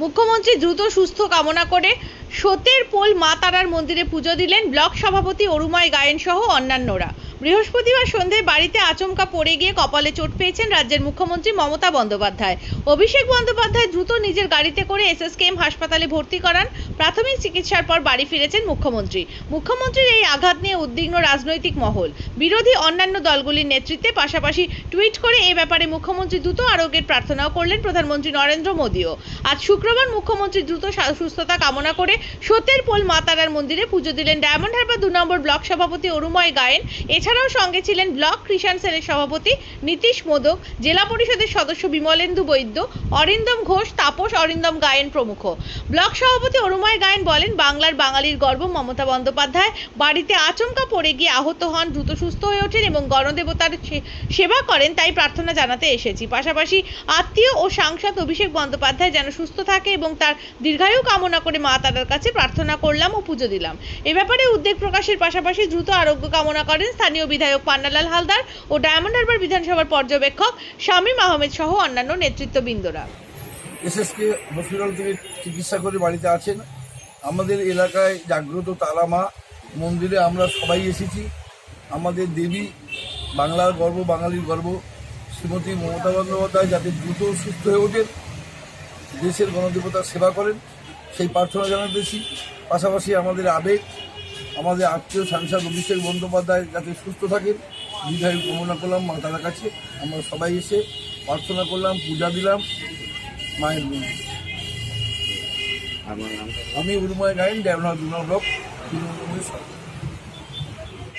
মুখ্যমন্ত্রী দ্রুত সুস্থ কামনা করে সতের পোল মা তারার মন্দিরে পুজো দিলেন ব্লক সভাপতি অরুময় গায়েন সহ অন্যান্যরা। বৃহস্পতিবার সন্ধ্যায় বাড়িতে আচমকা পড়ে গিয়ে কপালে চোট পেয়েছেন রাজ্যের মুখ্যমন্ত্রী মমতা বন্দ্যোপাধ্যায়। অভিষেক বন্দ্যোপাধ্যায় দ্রুত নিজের গাড়িতে করে এসএসকেএম হাসপাতালে ভর্তি করান। প্রাথমিক চিকিৎসার পর বাড়ি ফিরেছেন মুখ্যমন্ত্রীর এই আঘাত নিয়ে উদ্বিগ্ন রাজনৈতিক মহল। বিরোধী অন্যান্য দলগুলির নেতৃত্বে পাশাপাশি টুইট করে এ ব্যাপারে মুখ্যমন্ত্রী দ্রুত আরোগ্যের প্রার্থনাও করলেন প্রধানমন্ত্রী নরেন্দ্র মোদীও। আজ শুক্রবার মুখ্যমন্ত্রী দ্রুত সুস্থতা কামনা করে সতের পোল মা তারার মন্দিরে পুজো দিলেন ডায়মন্ড হারবার 2 নম্বর ব্লক সভাপতি অরুময় গায়েন। এছাড়াও সঙ্গে ছিলেন ব্লক কৃষাণ সেলের সভাপতি নীতিশ মোদক, জেলা পরিষদের সদস্য বিমলেন্দু বৈদ্য, অরিন্দম ঘোষ, তাপস অরিন্দম গায়েন প্রমুখ। ব্লক সভাপতি অরুময় গায়েন বলেন, বাংলার বাঙালির গর্ব মমতা বন্দ্যোপাধ্যায় বাড়িতে আচমকা পড়ে গিয়ে আহত হন, দ্রুত সুস্থ হয়ে ওঠেন এবং গণদেবতার সেবা করেন, তাই প্রার্থনা জানাতে এসেছি। পাশাপাশি আত্মীয় ও সাংসদ অভিষেক বন্দ্যোপাধ্যায় যেন সুস্থ থাকে এবং তার দীর্ঘায়ু কামনা করে মা তারার কাছে প্রার্থনা করলাম ও পুজো দিলাম। এ ব্যাপারে উদ্বেগ প্রকাশের পাশাপাশি দ্রুত আরোগ্য কামনা করেন স্থানীয় বিধায়ক পান্নালাল হালদার ও ডায়মন্ড হারবার বিধানসভার পর্যবেক্ষক শামীম আহমেদ সহ অন্যান্য নেতৃত্ববৃন্দরা। এসএসকে হসপিটাল থেকে চিকিৎসা করে বাড়িতে আছেন। আমাদের এলাকায় জাগ্রত তারা মা মন্দিরে আমরা সবাই এসেছি। আমাদের দেবী, বাংলার গর্ব, বাঙালির গর্ব শ্রীমতী মমতা বন্দ্যোপাধ্যায় যাতে দ্রুত সুস্থ হয়ে ওঠেন, দেশের গণদেবতার সেবা করেন, সেই প্রার্থনা জানাতেছি। পাশাপাশি আমাদের আবেগ, আমাদের আত্মীয় সাংসদ অভিষেক বন্দ্যোপাধ্যায় যাতে সুস্থ থাকেন, বিধায়ক কামনা করলাম মা তার কাছে। আমরা সবাই এসে প্রার্থনা করলাম, পূজা দিলাম মায়ের মন্দির। আমি অরুময় গায়েন, ডায়মন্ড হারবার 2 নম্বর ব্লক তৃণমূল কংগ্রেস।